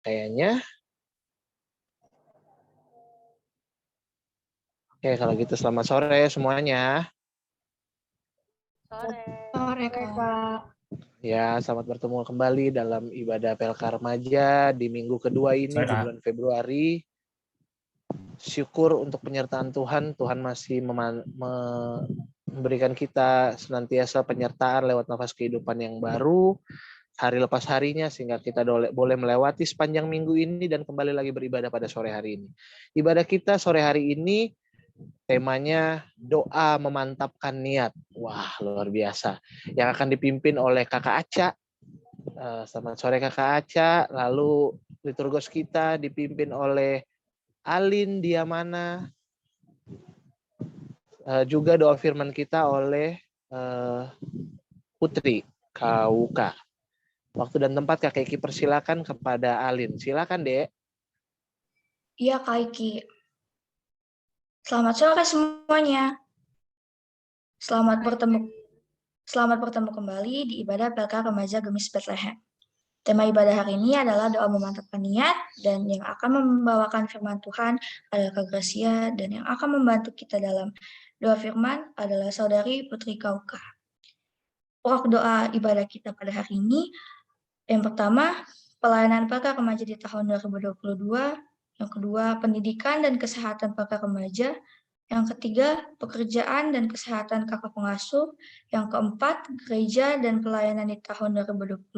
kayaknya. Oke, kalau gitu selamat sore semuanya. Sore, Kak. Ya, selamat bertemu kembali dalam ibadah PLK Remaja di minggu kedua ini di bulan Februari. Syukur untuk penyertaan Tuhan. Tuhan masih memberikan kita senantiasa penyertaan lewat nafas kehidupan yang baru, hari lepas harinya, sehingga kita boleh melewati sepanjang minggu ini dan kembali lagi beribadah pada sore hari ini. Ibadah kita sore hari ini temanya doa memantapkan niat. Wah, luar biasa. Yang akan dipimpin oleh Kakak Aca. Selamat sore Kakak Aca. Lalu liturgos kita dipimpin oleh Alin Diamana. Juga doa firman kita oleh Putri Kauka. Waktu dan tempat Kak Eki persilakan kepada Alin. Silakan, Dek. Iya, Kak Eki. Selamat sore semuanya. Selamat bertemu kembali di ibadah PLK Remaja Gemis Bethlehem. Tema ibadah hari ini adalah doa memantapkan niat, dan yang akan membawakan firman Tuhan adalah Kak Gracia, dan yang akan membantu kita dalam doa firman adalah Saudari Putri Kauka. Pokok doa ibadah kita pada hari ini, yang pertama, pelayanan PLK Remaja di tahun 2022, yang kedua, pendidikan dan kesehatan PLK Remaja, yang ketiga, pekerjaan dan kesehatan kakak pengasuh, yang keempat, gereja dan pelayanan di tahun 2022,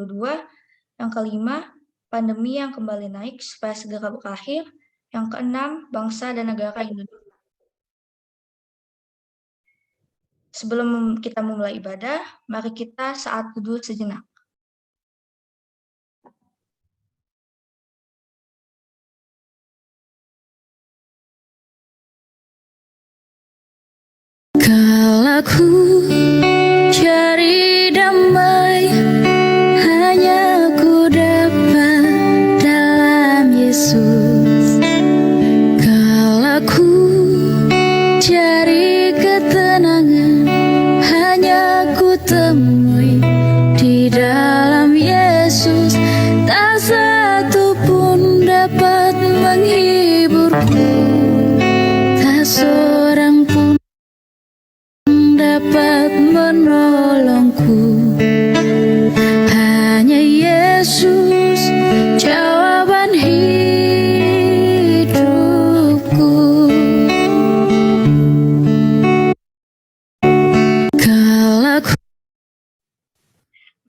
yang kelima, pandemi yang kembali naik supaya segera berakhir, yang keenam, bangsa dan negara Indonesia. Sebelum kita memulai ibadah, mari kita saat teduh sejenak. Kalau ku cari damai, hanya ku dapat dalam Yesus. Kalau ku cari ketenangan, hanya ku temui di dalam Yesus. Tak satu pun dapat menghiburku, tak seorang pun dapat menolongku. Hanya Yesus jawaban hidupku.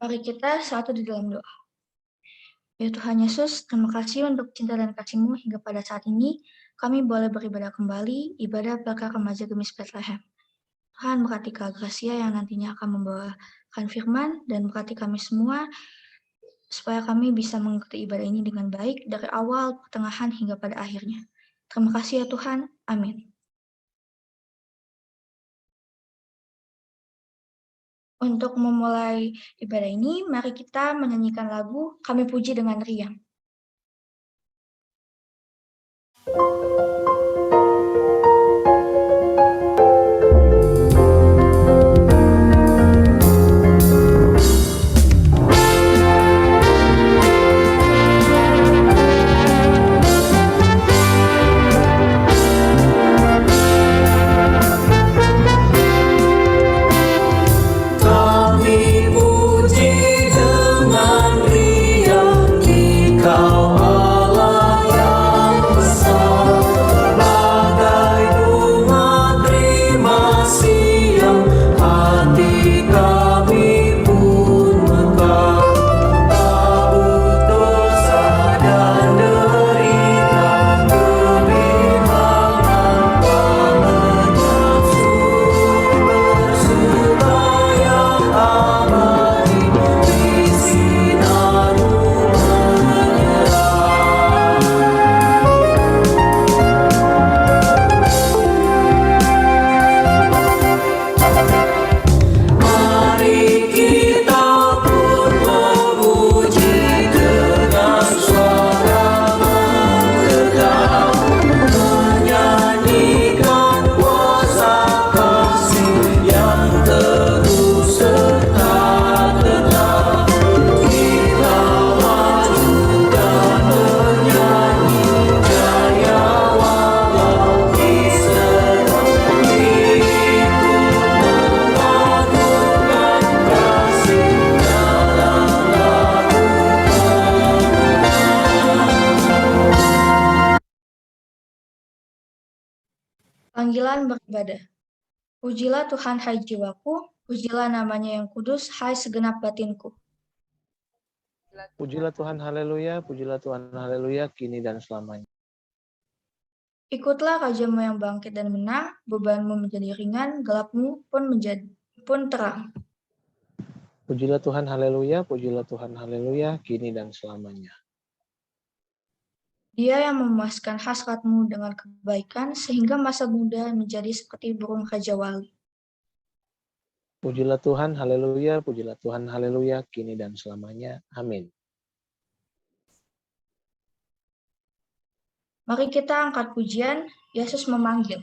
Mari kita satu di dalam doa. Ya Tuhan Yesus, terima kasih untuk cinta dan kasih-Mu hingga pada saat ini kami boleh beribadah kembali ibadah PLK Remaja Gemis Bethlehem. Tuhan berkati Kak Gracia yang nantinya akan membawakan firman, dan berkati kami semua supaya kami bisa mengikuti ibadah ini dengan baik dari awal, pertengahan, hingga pada akhirnya. Terima kasih ya Tuhan. Amin. Untuk memulai ibadah ini, mari kita menyanyikan lagu Kami Puji dengan Riang. Kau Allah yang besar. Panggilan beribadah. Pujilah Tuhan hai jiwaku, pujilah namanya yang kudus hai segenap batinku. Pujilah Tuhan, haleluya, pujilah Tuhan, haleluya, kini dan selamanya. Ikutlah rajamu yang bangkit dan menang, bebanmu menjadi ringan, gelapmu pun terang. Pujilah Tuhan, haleluya, pujilah Tuhan, haleluya, kini dan selamanya. Dia yang memuaskan hasratmu dengan kebaikan, sehingga masa muda menjadi seperti burung raja wali. Pujilah Tuhan, haleluya, pujilah Tuhan, haleluya, kini dan selamanya. Amin. Mari kita angkat pujian, Yesus memanggil.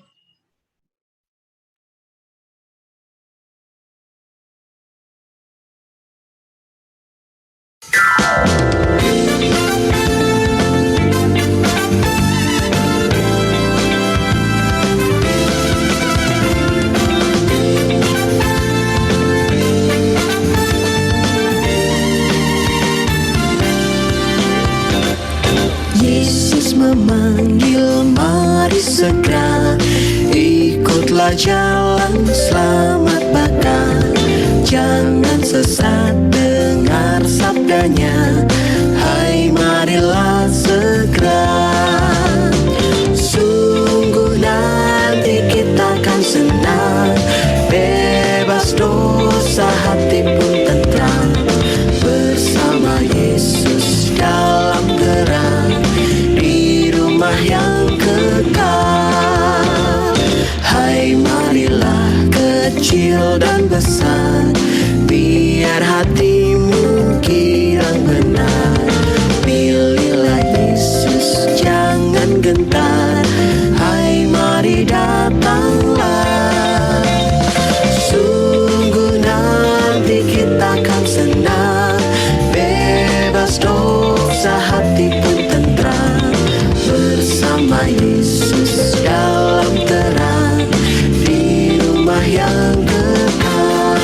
Yesus memanggil, mari segera ikutlah jalan selamat bakal. Jangan sesat, dengar sabdanya, hai marilah segera. Sungguh nanti kita akan senang, bebas dosa, hati pun tentram, bersama Yesus dalam terang, di rumah yang kekal. Hai marilah kecil dan besar, biar hatimu kirang benar. Pilihlah Yesus, jangan gentar, hai mari datanglah. Sungguh nanti kita akan senang, bebas dosa, hati pun tentram, bersama Yesus dalam terang, di rumah yang kekal.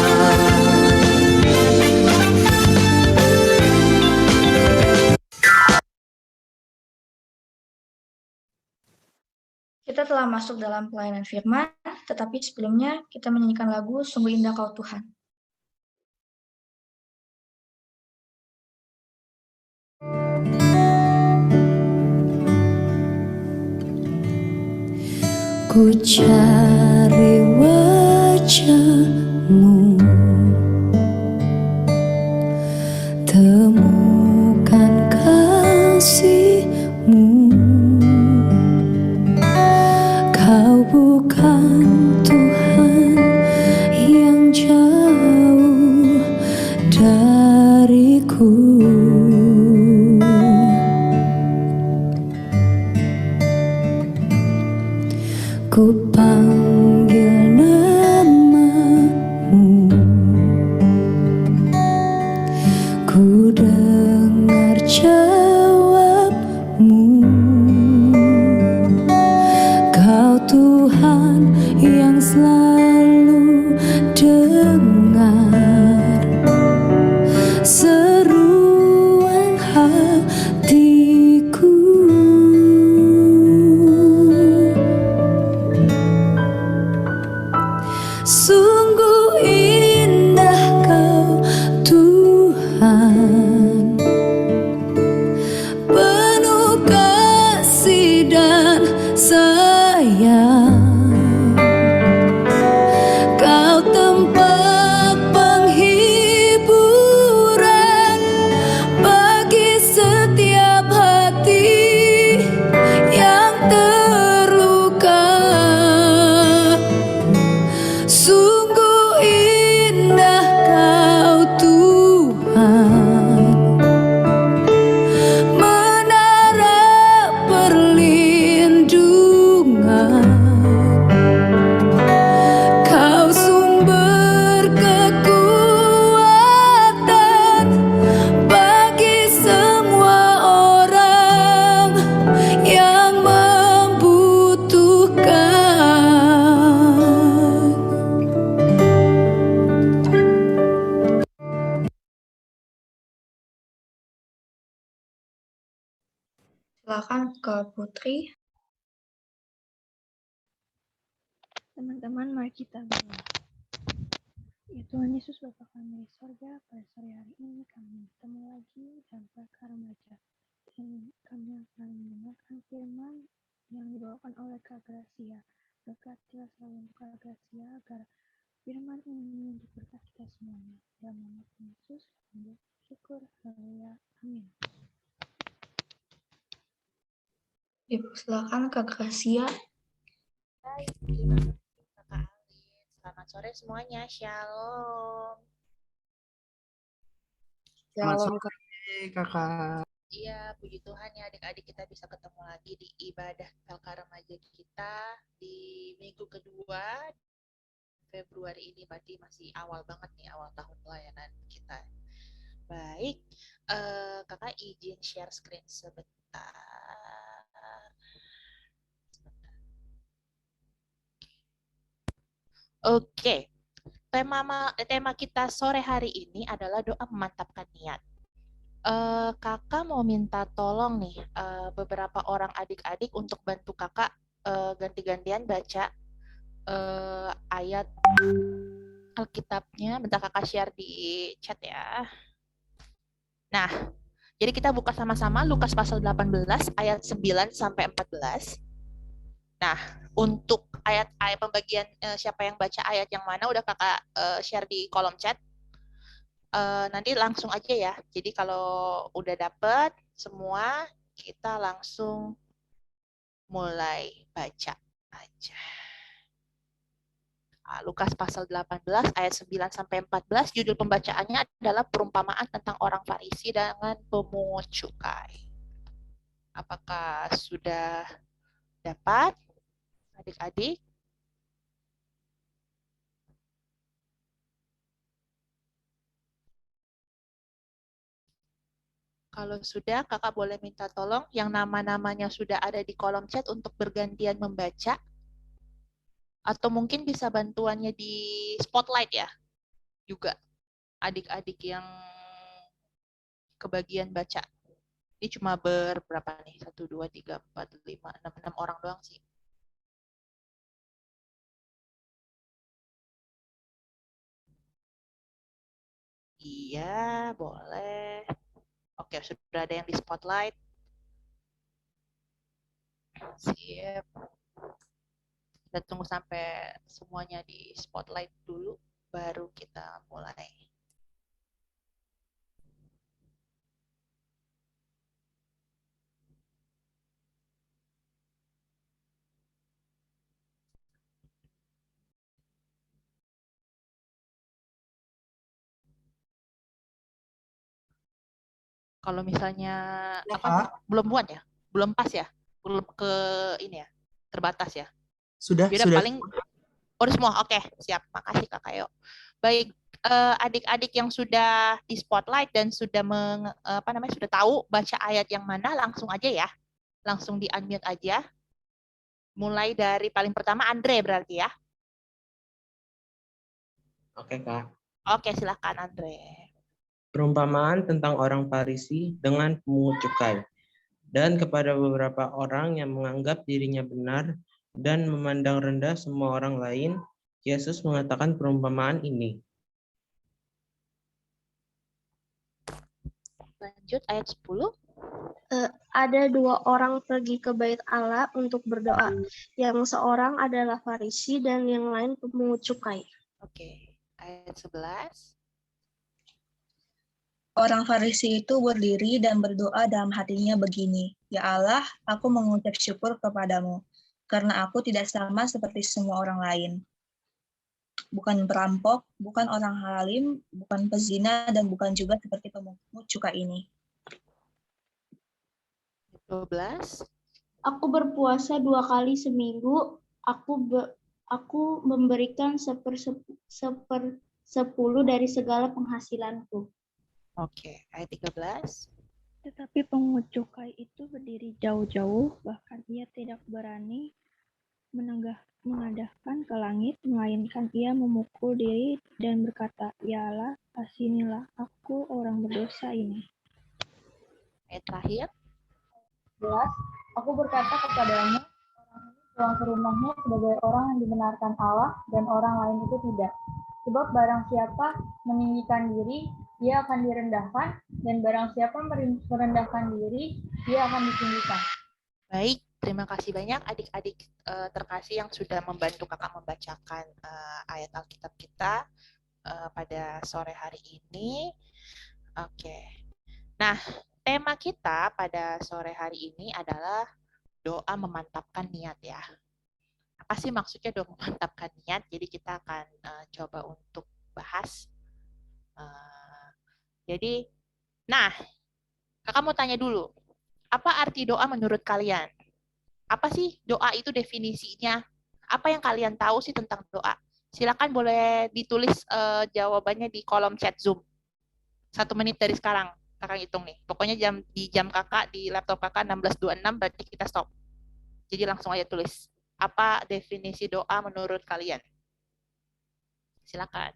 Kita telah masuk dalam pelayanan firman, tetapi sebelumnya kita menyanyikan lagu Sungguh Indah Kau Tuhan. Ku cari wajah-Mu, temukan kasih-Mu. Kau bukan Tuhan yang jauh dariku. Ku panggil namamu, ku dengar jawabmu. Kau Tuhan yang selalu dengar seruan hatiku. Sungguh indah Kau Tuhan, penuh kasih dan sayang. Kau tempat penghiburan bagi setiap hati yang terluka. Sungguh indah Kau Tuhan, menara perlindungan. Kau sumber kekuatan bagi semua orang yang membutuhkan. Silakan ke Putri. Teman-teman, mari kita berdoa. Ya Tuhan Yesus, Bapa kami di sorga, pada sore hari ini kami bertemu lagi dalam Pelkar Remaja. Dan kami akan mendengarkan firman yang dibawakan oleh Kak Gracia. Berkatilah selalu untuk Kak Gracia agar firman ini untuk berkat kita semuanya. Dalam nama Tuhan Yesus, kami bersyukur. Haleluya. Amin. Silakan Kak Gracia. Baik, terima kasih Kakak Alin. Selamat sore semuanya, Shalom. Selamat sore, Kakak. Iya, puji Tuhan ya adik-adik kita bisa ketemu lagi di ibadah Pelkar Remaja kita di minggu kedua Februari ini, berarti masih awal banget nih, awal tahun pelayanan kita. Baik, Kakak izin share screen sebentar. Oke, tema kita sore hari ini adalah doa memantapkan niat. Kakak mau minta tolong nih beberapa orang adik-adik untuk bantu kakak ganti-gantian baca ayat Alkitabnya. Bentar kakak share di chat ya. Nah, jadi kita buka sama-sama Lukas pasal 18 ayat 9 sampai 14. Nah, untuk ayat pembagian siapa yang baca ayat yang mana udah kakak share di kolom chat. Nanti langsung aja ya. Jadi kalau udah dapet semua, kita langsung mulai baca aja. Lukas pasal 18 ayat 9 sampai 14, judul pembacaannya adalah perumpamaan tentang orang Farisi dengan pemungut cukai. Apakah sudah dapat adik-adik? Kalau sudah, kakak boleh minta tolong yang nama-namanya sudah ada di kolom chat untuk bergantian membaca. Atau mungkin bisa bantuannya di spotlight ya. Juga adik-adik yang kebagian baca. Ini cuma berapa nih? 1, 2, 3, 4, 5, 6 orang doang sih. Iya, boleh. Oke, sudah ada yang di spotlight. Sip. Kita tunggu sampai semuanya di spotlight dulu, baru kita mulai. Kalau misalnya belum buat ya, belum pas ya, belum ke ini ya, terbatas ya. Sudah. Paling udah semua. Oke, siap. Makasih Kak Kayo. Baik, adik-adik yang sudah di spotlight dan sudah sudah tahu baca ayat yang mana, langsung aja ya. Langsung di unmute aja. Mulai dari paling pertama Andre berarti ya. Oke, Kak. Oke, silakan Andre. Perumpamaan tentang orang Farisi dengan pemungut cukai. Dan kepada beberapa orang yang menganggap dirinya benar dan memandang rendah semua orang lain, Yesus mengatakan perumpamaan ini. Lanjut ayat 10. Ada 2 orang pergi ke bait Allah untuk berdoa. Yang seorang adalah Farisi dan yang lain pemungut cukai. Oke, ayat 11. Orang Farisi itu berdiri dan berdoa dalam hatinya begini, "Ya Allah, aku mengucap syukur kepadamu, karena aku tidak sama seperti semua orang lain. Bukan perampok, bukan orang halim, bukan pezina, dan bukan juga seperti pemungut cukai ini." 12. Aku berpuasa 2 kali seminggu. Aku memberikan 1/10 dari segala penghasilanku. Oke, ayat 13. Tetapi pemungut cukai itu berdiri jauh-jauh, bahkan ia tidak berani mengadahkan ke langit, melainkan ia memukul diri dan berkata, "Ya Allah, kasihanilah aku orang berdosa ini." Ayat terakhir. 11. Aku berkata kepadamu, orang ini pulang ke rumahnya sebagai orang yang dibenarkan Allah dan orang lain itu tidak. Sebab barang siapa meninggikan diri, dia akan direndahkan, dan barang siapa merendahkan diri, dia akan ditinggikan. Baik, terima kasih banyak adik-adik terkasih yang sudah membantu kakak membacakan ayat Alkitab kita pada sore hari ini. Oke. Nah, tema kita pada sore hari ini adalah doa memantapkan niat ya. Apa sih maksudnya doa memantapkan niat? Jadi kita akan coba untuk bahas. Jadi, nah, kakak mau tanya dulu. Apa arti doa menurut kalian? Apa sih doa itu definisinya? Apa yang kalian tahu sih tentang doa? Silakan boleh ditulis jawabannya di kolom chat Zoom. 1 menit dari sekarang, kakak hitung nih. Pokoknya di jam kakak, di laptop kakak 16.26 berarti kita stop. Jadi langsung aja tulis. Apa definisi doa menurut kalian? Silakan.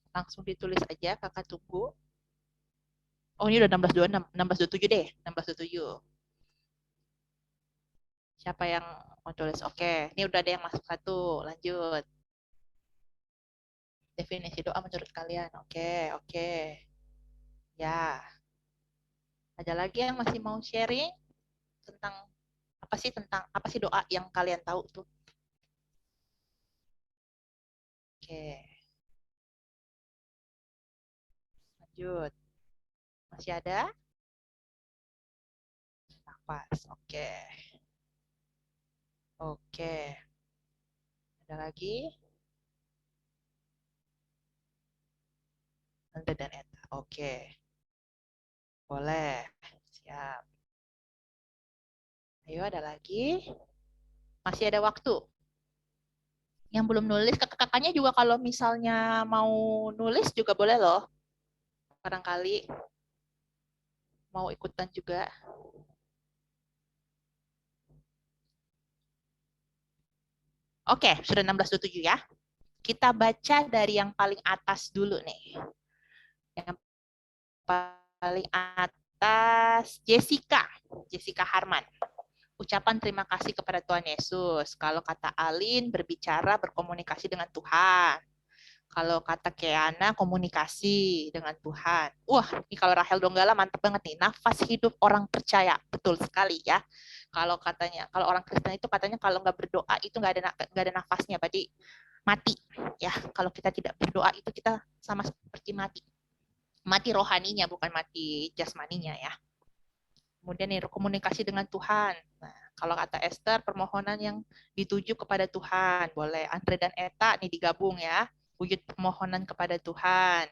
Langsung ditulis aja, kakak tunggu. Oh, ini udah 16.26, 16.27 deh, 16.27. Siapa yang mau tulis? Oke, ini udah ada yang masuk 1, lanjut. Definisi doa menurut kalian, oke. Ya. Ada lagi yang masih mau sharing tentang apa sih doa yang kalian tahu tuh? Oke. Lanjut. Masih ada? Nafas. Oke. Ada lagi? Anda dan Eta. Oke. Boleh. Siap. Ayo, ada lagi? Masih ada waktu? Yang belum nulis, kakak-kakaknya juga kalau misalnya mau nulis juga boleh loh. Barangkali mau ikutan juga. Oke, sudah 16.27 ya. Kita baca dari yang paling atas dulu nih. Yang paling atas, Jessica Harman. Ucapan terima kasih kepada Tuhan Yesus. Kalau kata Alin, berbicara, berkomunikasi dengan Tuhan. Kalau kata Keana, komunikasi dengan Tuhan. Wah, ini kalau Rahel Donggala mantap banget nih. Nafas hidup orang percaya. Betul sekali ya. Kalau orang Kristen itu katanya kalau nggak berdoa itu nggak ada nafasnya, berarti mati. Ya, kalau kita tidak berdoa itu kita sama seperti mati. Mati rohaninya, bukan mati jasmaninya ya. Kemudian nih, komunikasi dengan Tuhan. Nah, kalau kata Esther, permohonan yang dituju kepada Tuhan. Boleh. Andre dan Eta nih digabung ya. Wujud permohonan kepada Tuhan.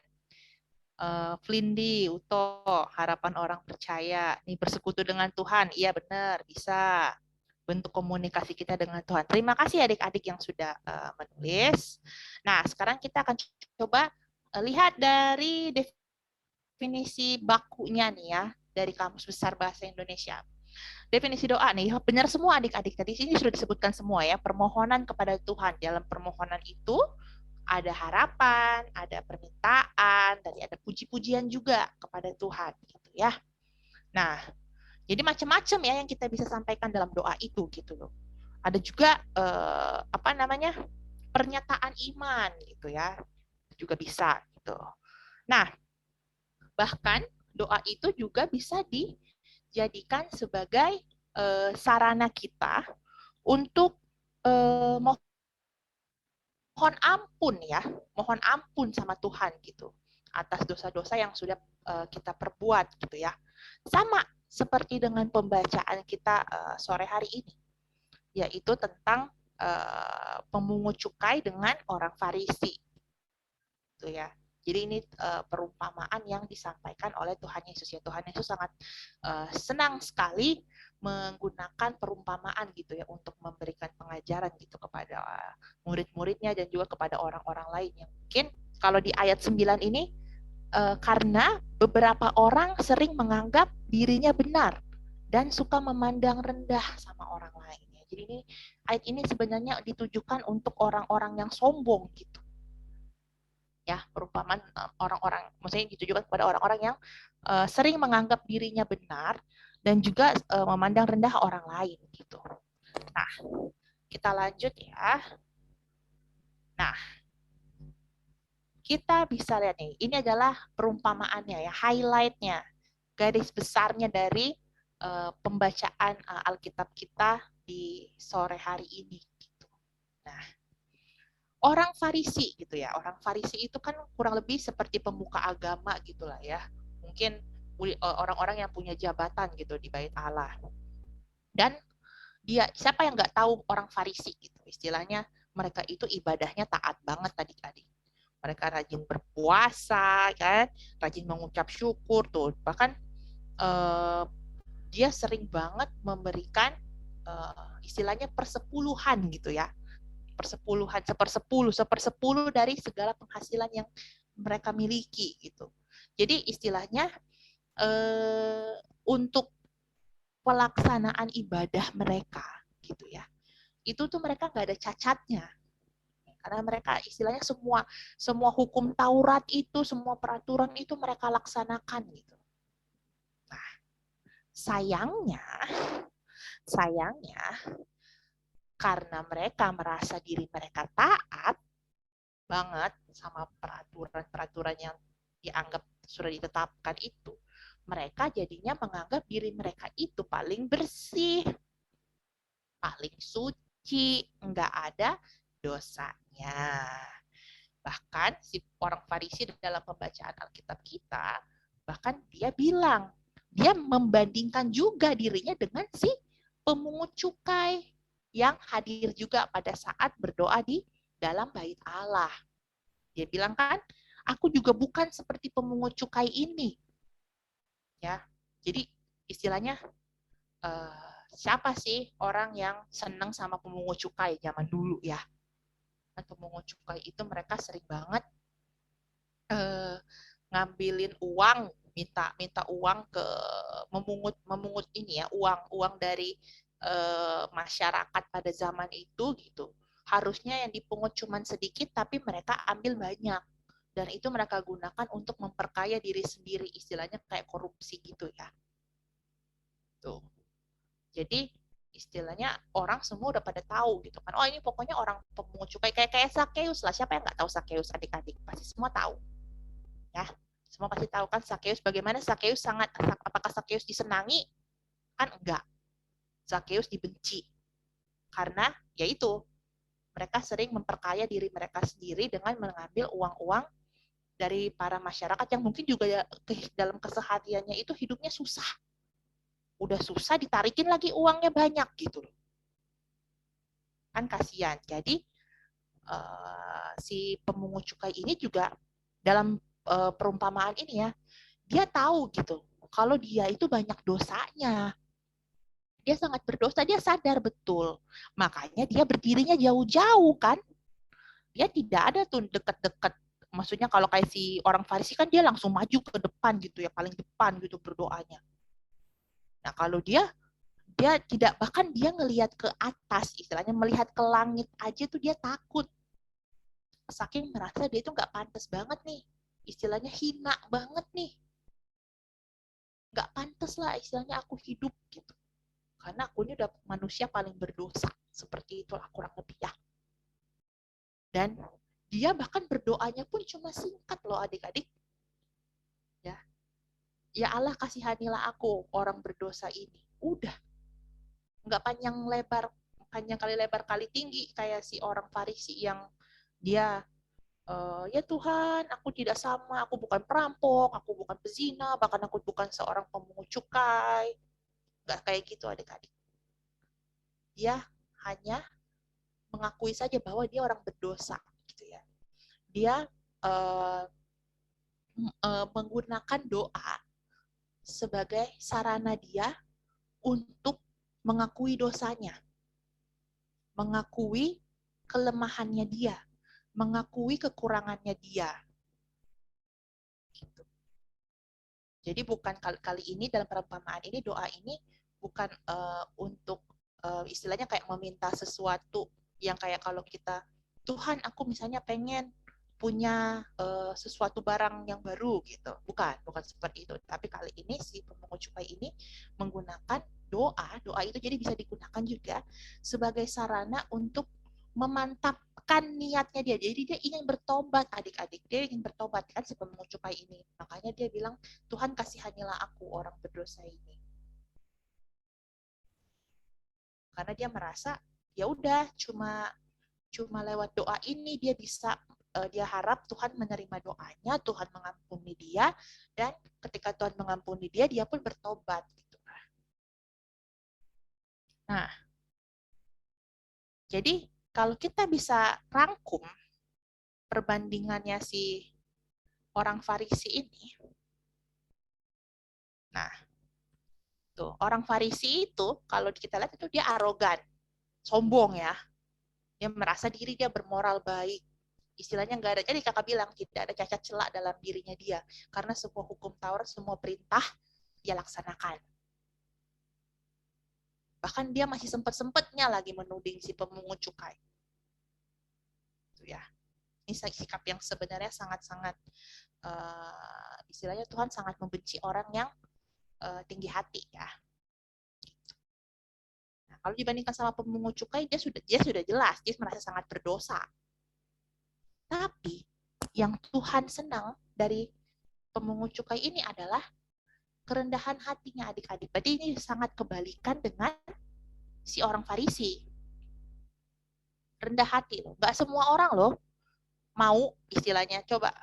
Flindi, Uto, harapan orang percaya. Nih bersekutu dengan Tuhan. Iya benar, bisa. Bentuk komunikasi kita dengan Tuhan. Terima kasih adik-adik yang sudah menulis. Nah, sekarang kita akan coba lihat dari definisi bakunya nih ya, dari Kamus Besar Bahasa Indonesia. Definisi doa nih, benar semua adik-adik. Tadi sini sudah disebutkan semua ya, permohonan kepada Tuhan. Dalam permohonan itu ada harapan, ada permintaan, tadi ada puji-pujian juga kepada Tuhan, gitu ya. Nah, jadi macam-macam ya yang kita bisa sampaikan dalam doa itu, gitu loh. Ada juga pernyataan iman, gitu ya, juga bisa, gitu. Nah, bahkan doa itu juga bisa dijadikan sebagai sarana kita untuk mohon ampun ya, mohon ampun sama Tuhan gitu atas dosa-dosa yang sudah kita perbuat gitu ya. Sama seperti dengan pembacaan kita sore hari ini, yaitu tentang pemungut cukai dengan orang Farisi, gitu ya. Jadi ini perumpamaan yang disampaikan oleh Tuhan Yesus ya. Tuhan Yesus sangat senang sekali menggunakan perumpamaan gitu ya untuk memberikan pengajaran gitu kepada murid-muridnya dan juga kepada orang-orang lain yang mungkin kalau di ayat 9 ini karena beberapa orang sering menganggap dirinya benar dan suka memandang rendah sama orang lain. Jadi ini ayat ini sebenarnya ditujukan untuk orang-orang yang sombong gitu. Ya, perumpamaan orang-orang, maksudnya ditujukan kepada orang-orang yang sering menganggap dirinya benar dan juga memandang rendah orang lain gitu. Nah, kita lanjut ya. Nah, kita bisa lihat nih, ini adalah perumpamaannya ya, highlight-nya, garis besarnya dari pembacaan Alkitab kita di sore hari ini. Gitu. Nah, orang Farisi gitu ya. Orang Farisi itu kan kurang lebih seperti pemuka agama gitulah ya. Mungkin orang-orang yang punya jabatan gitu di Bait Allah. Dan siapa yang nggak tahu orang Farisi gitu. Istilahnya mereka itu ibadahnya taat banget tadi. Mereka rajin berpuasa kan, rajin mengucap syukur tuh. Bahkan dia sering banget memberikan istilahnya persepuluhan gitu ya. Persepuluhan, sepersepuluh dari segala penghasilan yang mereka miliki gitu. Jadi istilahnya untuk pelaksanaan ibadah mereka gitu ya, itu tuh mereka nggak ada cacatnya, karena mereka istilahnya semua hukum Taurat itu, semua peraturan itu mereka laksanakan gitu. Nah, sayangnya karena mereka merasa diri mereka taat banget sama peraturan-peraturan yang dianggap sudah ditetapkan itu, mereka jadinya menganggap diri mereka itu paling bersih, paling suci, nggak ada dosanya. Bahkan si orang Farisi dalam pembacaan Alkitab kita, bahkan dia bilang, dia membandingkan juga dirinya dengan si pemungut cukai yang hadir juga pada saat berdoa di dalam Bait Allah. Dia bilang kan, aku juga bukan seperti pemungut cukai ini. Ya, jadi istilahnya siapa sih orang yang senang sama pemungut cukai zaman dulu ya? Kan pemungut cukai itu mereka sering banget ngambilin uang, minta uang ke memungut ini ya, uang dari masyarakat pada zaman itu gitu. Harusnya yang dipungut cuma sedikit tapi mereka ambil banyak, dan itu mereka gunakan untuk memperkaya diri sendiri, istilahnya kayak korupsi gitu ya. Tuh. Jadi istilahnya orang semua udah pada tahu gitu kan, oh ini pokoknya orang pemungut cukai, kayak Sakeus lah. Siapa yang nggak tahu Sakeus? Adik-adik pasti semua tahu ya. Semua pasti tahu kan Sakeus, bagaimana Sakeus apakah Sakeus disenangi? Kan enggak. Sakeus dibenci. Karena yaitu mereka sering memperkaya diri mereka sendiri dengan mengambil uang-uang dari para masyarakat yang mungkin juga dalam kesehariannya itu hidupnya susah. Udah susah ditarikin lagi uangnya banyak gitu loh. Kan kasihan. Jadi si pemungut cukai ini juga dalam perumpamaan ini ya, dia tahu gitu kalau dia itu banyak dosanya. Dia sangat berdosa, dia sadar betul. Makanya dia berdirinya jauh-jauh kan. Dia tidak ada tuh dekat-dekat. Maksudnya kalau kayak si orang Farisi kan dia langsung maju ke depan gitu ya, paling depan gitu berdoanya. Nah, kalau dia tidak, bahkan dia ngelihat ke atas, istilahnya melihat ke langit aja tuh dia takut. Saking merasa dia itu nggak pantas banget nih. Istilahnya hina banget nih. Nggak pantas lah istilahnya aku hidup gitu. Karena aku ini udah manusia paling berdosa. Seperti itulah kurang lebih ya. Dan dia bahkan berdoanya pun cuma singkat loh adik-adik. Ya Allah kasihanilah aku orang berdosa ini. Udah. Nggak panjang kali lebar kali tinggi kayak si orang Farisi yang dia ya Tuhan, aku tidak sama, aku bukan perampok, aku bukan pezina, bahkan aku bukan seorang pemungut cukai. Nggak kayak gitu adik-adik. Dia hanya mengakui saja bahwa dia orang berdosa gitu ya. Dia menggunakan doa sebagai sarana dia untuk mengakui dosanya, mengakui kelemahannya dia, mengakui kekurangannya dia. Gitu. Jadi bukan kali ini dalam perumpamaan ini, doa ini bukan untuk istilahnya kayak meminta sesuatu yang kayak kalau kita, Tuhan aku misalnya pengen punya sesuatu barang yang baru gitu. Bukan seperti itu. Tapi kali ini si pemungut cukai ini menggunakan doa. Doa itu jadi bisa digunakan juga sebagai sarana untuk memantapkan niatnya dia. Jadi dia ingin bertobat, adik-adik. Dia ingin bertobat kan si pemungut cukai ini. Makanya dia bilang, Tuhan kasihanilah aku orang berdosa ini. Karena dia merasa ya udah cuma lewat doa ini dia bisa dia harap Tuhan menerima doanya, Tuhan mengampuni dia, dan ketika Tuhan mengampuni dia, dia pun bertobat. Gitu. Nah, jadi kalau kita bisa rangkum perbandingannya si orang Farisi ini, nah, tuh orang Farisi itu kalau kita lihat itu dia arogan, sombong ya, dia merasa diri dia bermoral baik. Istilahnya nggak ada, jadi kakak bilang tidak ada cacat celak dalam dirinya dia, karena semua hukum Taurat, semua perintah dia laksanakan. Bahkan dia masih sempat-sempatnya lagi menuding si pemungut cukai. Itu ya. Ini sikap yang sebenarnya sangat-sangat istilahnya Tuhan sangat membenci orang yang tinggi hati ya. Nah, kalau dibandingkan sama pemungut cukai, dia sudah jelas dia merasa sangat berdosa. Tapi yang Tuhan senang dari pemungut cukai ini adalah kerendahan hatinya adik-adik. Berarti ini sangat kebalikan dengan si orang Farisi. Rendah hati loh. Gak semua orang loh mau istilahnya coba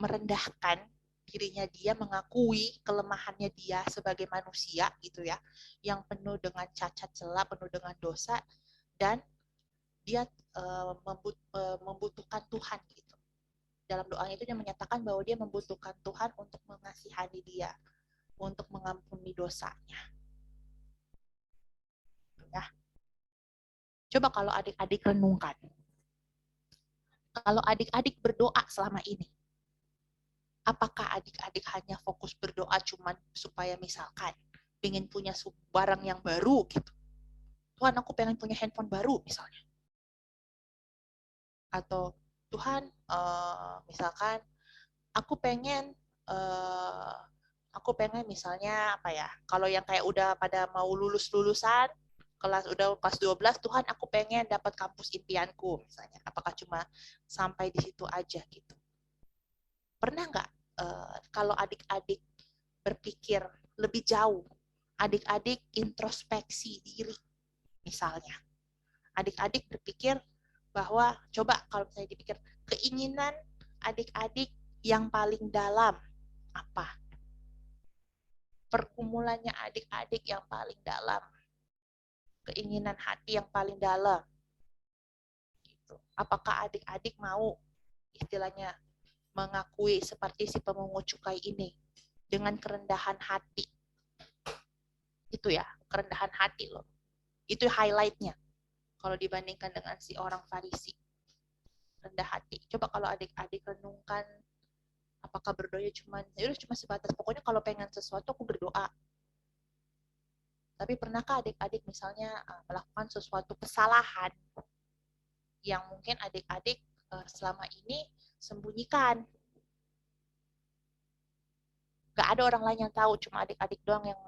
merendahkan dirinya dia, mengakui kelemahannya dia sebagai manusia gitu ya, yang penuh dengan cacat celah, penuh dengan dosa, dan dia membutuhkan Tuhan gitu. Dalam doanya itu dia menyatakan bahwa dia membutuhkan Tuhan untuk mengasihani dia, untuk mengampuni dosanya. Ya. Coba kalau adik-adik renungkan. Kalau adik-adik berdoa selama ini, apakah adik-adik hanya fokus berdoa cuman supaya misalkan pengen punya barang yang baru gitu. Tuhan, aku pengen punya handphone baru misalnya. Atau Tuhan, misalkan aku pengen misalnya apa ya, kalau yang kayak udah pada mau lulusan udah kelas 12, Tuhan aku pengen dapat kampus impianku misalnya. Apakah cuma sampai di situ aja gitu? Pernah nggak kalau adik-adik berpikir lebih jauh, adik-adik introspeksi diri misalnya, adik-adik berpikir bahwa coba kalau misalnya dipikir keinginan adik-adik yang paling dalam apa? Pergumulannya adik-adik yang paling dalam, keinginan hati yang paling dalam. Gitu. Apakah adik-adik mau istilahnya mengakui seperti si pemungut cukai ini dengan kerendahan hati? Itu ya, kerendahan hati loh. Itu highlight-nya kalau dibandingkan dengan si orang Farisi. Rendah hati. Coba kalau adik-adik renungkan, apakah berdoa cuma sebatas pokoknya kalau pengen sesuatu aku berdoa. Tapi pernahkah adik-adik misalnya melakukan sesuatu kesalahan yang mungkin adik-adik selama ini sembunyikan? Gak ada orang lain yang tahu, cuma adik-adik doang yang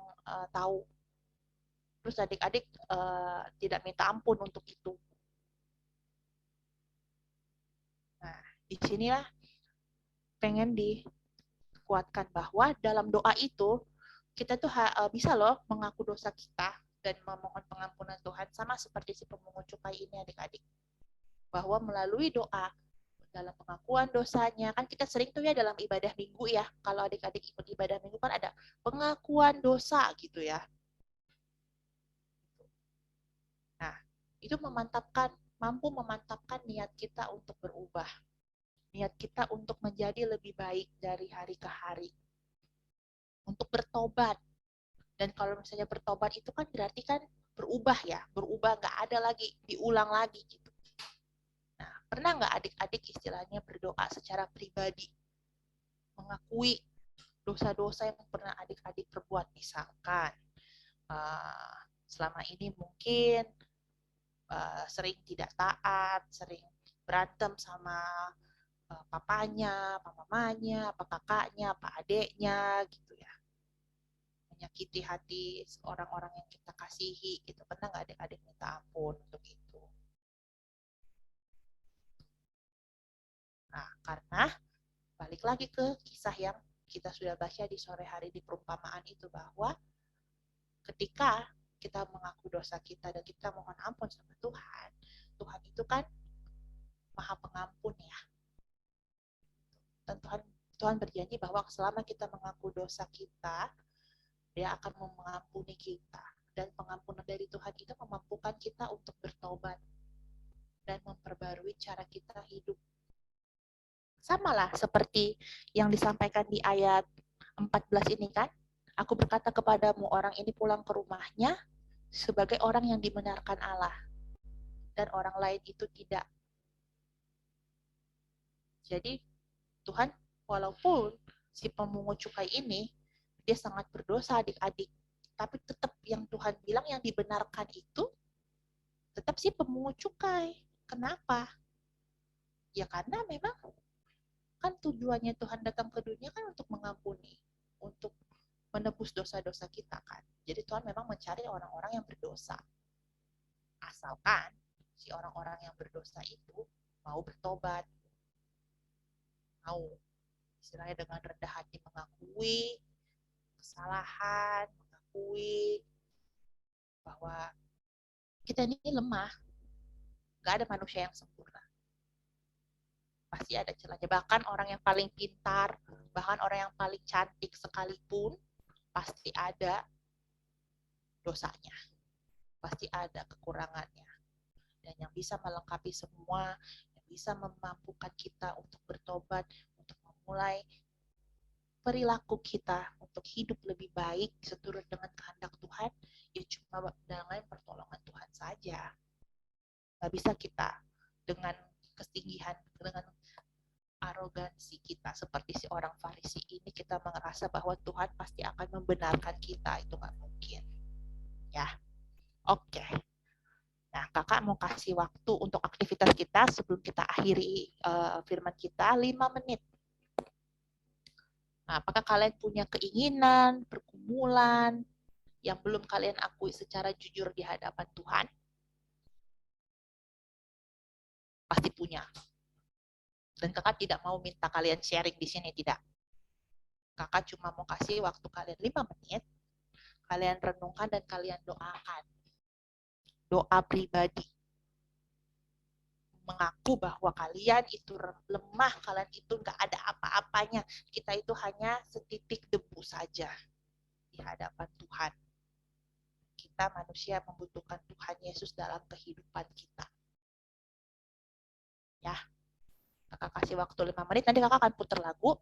tahu. Terus adik-adik tidak minta ampun untuk itu. Nah, disinilah pengen dikuatkan bahwa dalam doa itu kita tuh bisa loh mengaku dosa kita dan memohon pengampunan Tuhan, sama seperti si pemungut cukai ini adik-adik. Bahwa melalui doa dalam pengakuan dosanya, kan kita sering tuh ya dalam ibadah minggu ya, kalau adik-adik ikut ibadah minggu kan ada pengakuan dosa gitu ya. Nah, itu mampu memantapkan niat kita untuk berubah. Niat kita untuk menjadi lebih baik dari hari ke hari. Untuk bertobat. Dan kalau misalnya bertobat itu kan berarti kan berubah ya. Berubah, nggak ada lagi, diulang lagi gitu. Nah, pernah nggak adik-adik istilahnya berdoa secara pribadi? Mengakui dosa-dosa yang pernah adik-adik perbuat. Misalkan, selama ini mungkin sering tidak taat, sering berantem sama papanya, apa mamanya, apa kakaknya, apa adeknya gitu ya. Menyakiti hati orang-orang yang kita kasihi gitu. Pernah nggak adik-adik minta ampun untuk itu? Nah, karena balik lagi ke kisah yang kita sudah baca di sore hari di perumpamaan itu, bahwa ketika kita mengaku dosa kita dan kita mohon ampun sama Tuhan, Tuhan itu kan Maha Pengampun ya. Dan Tuhan berjanji bahwa selama kita mengaku dosa kita, Dia akan mengampuni kita. Dan pengampunan dari Tuhan itu memampukan kita untuk bertobat dan memperbarui cara kita hidup. Sama lah seperti yang disampaikan di ayat 14 ini kan. Aku berkata kepadamu, orang ini pulang ke rumahnya sebagai orang yang dibenarkan Allah. Dan orang lain itu tidak. Jadi Tuhan, walaupun si pemungut cukai ini, dia sangat berdosa adik-adik. Tapi tetap yang Tuhan bilang yang dibenarkan itu, tetap si pemungut cukai. Kenapa? Ya karena memang kan tujuannya Tuhan datang ke dunia kan untuk mengampuni, untuk menebus dosa-dosa kita kan. Jadi Tuhan memang mencari orang-orang yang berdosa. Asalkan si orang-orang yang berdosa itu mau bertobat, mau istilahnya dengan rendah hati mengakui kesalahan, mengakui bahwa kita ini lemah, gak ada manusia yang sempurna. Pasti ada celahnya. Bahkan orang yang paling pintar, bahkan orang yang paling cantik sekalipun, pasti ada dosanya. Pasti ada kekurangannya. Dan yang bisa melengkapi semua, yang bisa memampukan kita untuk bertobat, untuk memulai perilaku kita untuk hidup lebih baik seturut dengan kehendak Tuhan, ya cuma dengan pertolongan Tuhan saja. Gak bisa kita dengan ketinggian, dengan arogansi kita seperti si orang Farisi ini, kita merasa bahwa Tuhan pasti akan membenarkan kita. Itu nggak mungkin. Ya, oke. Nah, kakak mau kasih waktu untuk aktivitas kita sebelum kita akhiri firman kita 5 menit. Nah, apakah kalian punya keinginan, pergumulan yang belum kalian akui secara jujur di hadapan Tuhan? Pasti punya. Dan kakak tidak mau minta kalian sharing di sini, tidak. Kakak cuma mau kasih waktu kalian 5 menit, kalian renungkan dan kalian doakan. Doa pribadi. Mengaku bahwa kalian itu lemah, kalian itu nggak ada apa-apanya. Kita itu hanya setitik debu saja di hadapan Tuhan. Kita manusia membutuhkan Tuhan Yesus dalam kehidupan kita. Ya, kakak kasih waktu 5 menit, nanti kakak akan putar lagu.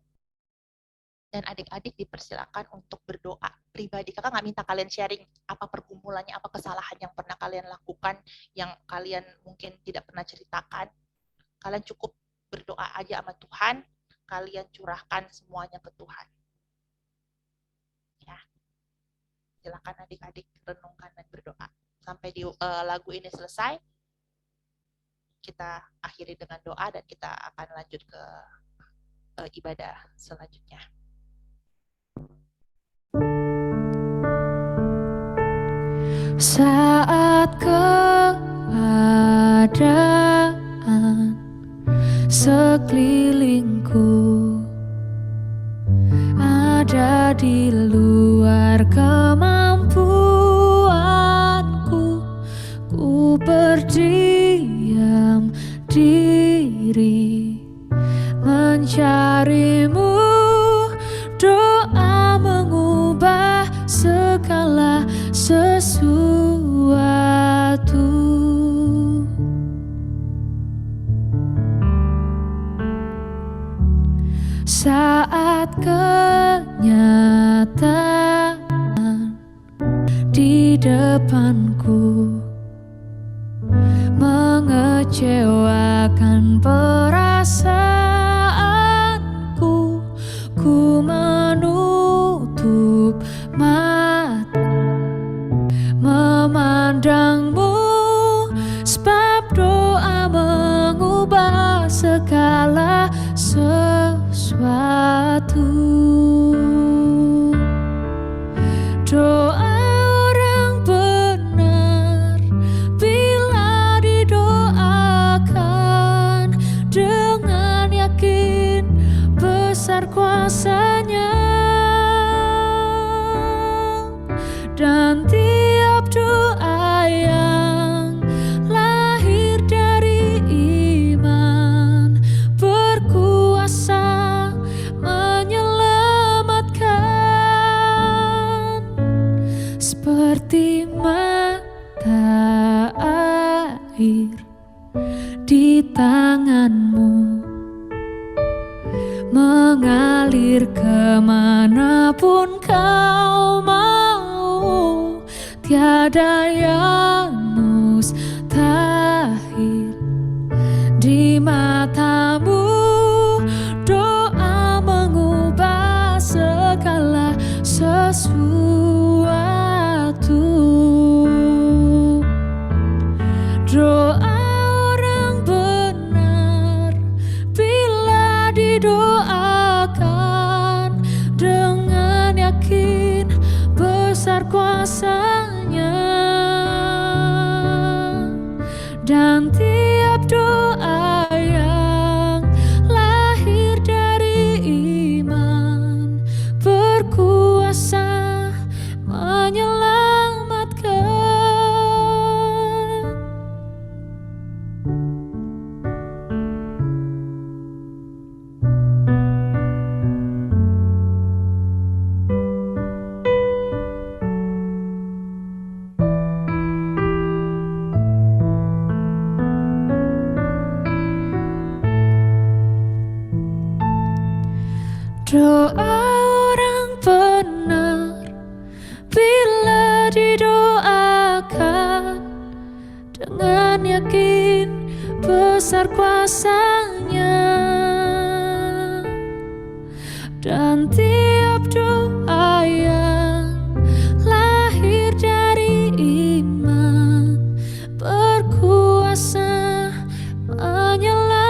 Dan adik-adik dipersilakan untuk berdoa pribadi. Kakak nggak minta kalian sharing apa pergumulannya, apa kesalahan yang pernah kalian lakukan, yang kalian mungkin tidak pernah ceritakan. Kalian cukup berdoa aja sama Tuhan, kalian curahkan semuanya ke Tuhan. Ya, silakan adik-adik renungkan dan berdoa. Sampai di lagu ini selesai, kita akhiri dengan doa dan kita akan lanjut ke ibadah selanjutnya. Saat keadaan sekelilingku ada di luar kemampuanku, ku berdiam diri mencarimu. Doa mengubah segala sesuatu. Saat kenyataan di depanku mengecewakan perasaanku, ku menutup mata memandangmu, sebab doa mengubah di tanganmu, mengalir kemanapun kau mau, tiada yang mustahil di matamu. Doa mengubah segala sesuatu. Doa orang benar bila didoakan dengan yakin besar kuasa-Nya, dan tiap doa yang lahir dari iman berkuasa menyelamatkan. Doa orang benar bila didoakan dengan yakin besar kuasa-Nya, dan tiap doa yang lahir dari iman berkuasa menyelamatkan.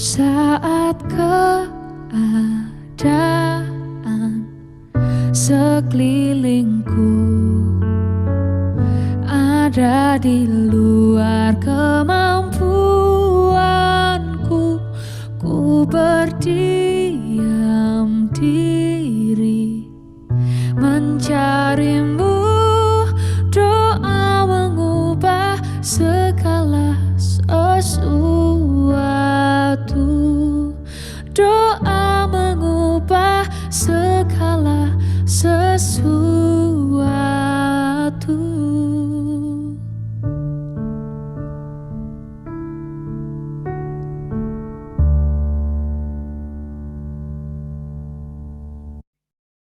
Saat keadaan sekelilingku ada di luar kemampuanku, ku berdiam diri mencarimu. Doa mengubah segala sesuatu. Doa mengubah segala sesuatu.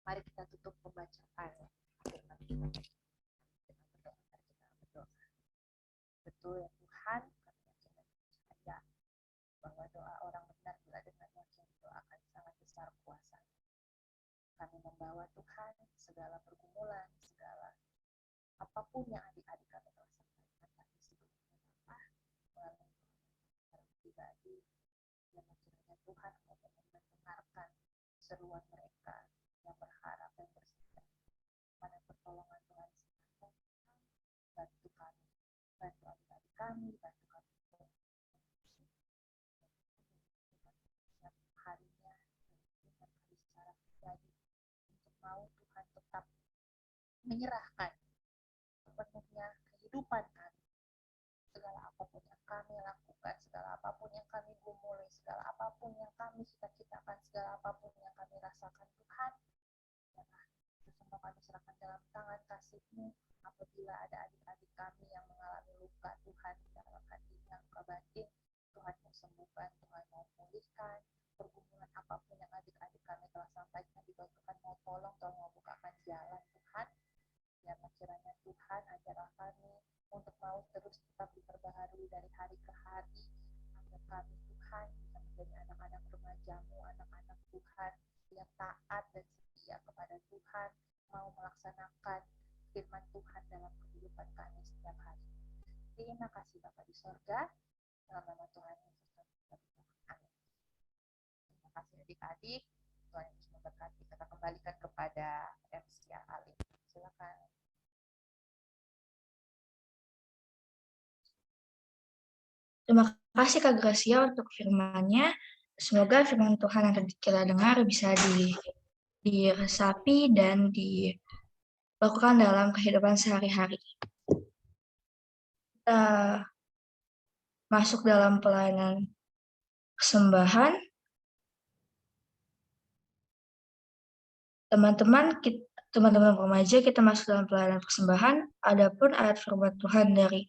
Mari kita tutup pembacaan firman Tuhan. Betul ya Tuhan, kami yakin dan percaya bahwa doa orang benar bila dengan yakin didoakan sangat besar kuasa. Kami membawa Tuhan segala pergumulan, segala apapun yang adik-adik kami telah sampaikan tadi sebelumnya Bapak, melalui pribadi, yang kiranya Tuhan mendengarkan seruan mereka yang berharap dan bersedia pada pertolongan Tuhan. Bantu kami, bantu adik-adik kami, bantu kami setiap harinya, setiap hari secara pribadi, untuk mau Tuhan tetap menyerahkan sepenuhnya kehidupan kami, segala apapun yang kami lakukan, segala apapun yang kami gumuli, segala apapun yang kami cita-citakan, segala apapun yang kami rasakan Tuhan, itu semua kami serahkan dalam tangan kasih-Mu. Apabila ada adik-adik kami yang mengalami luka Tuhan di dalam hatinya, luka batin, Tuhan mau sembuhkan, Tuhan mau pulihkan, pergumulan apapun yang adik-adik kami telah sampaikan, juga Tuhan mau tolong mau bukakan jalan Tuhan. Ya, kiranya Tuhan ajarlah kami untuk mau terus tetap diperbaharui dari hari ke hari, agar kami Tuhan bisa menjadi anak-anak remaja-Mu, anak-anak Tuhan yang taat dan setia kepada Tuhan, mau melaksanakan firman Tuhan dalam kehidupan kami setiap hari. Terima kasih Bapa di sorga, dalam nama Tuhan Yesus kami berdoa. Amin. Terima kasih adik-adik, Tuhan Yesus memberkati. Kita kembalikan kepada MC Alim. Silakan. Terima kasih Kak Gracia untuk firman-Nya. Semoga firman Tuhan yang kita dengar bisa diresapi dan dilakukan dalam kehidupan sehari-hari. Kita masuk dalam pelayanan persembahan. Teman-teman, teman-teman remaja, kita masuk dalam pelayanan persembahan. Adapun ayat firman Tuhan dari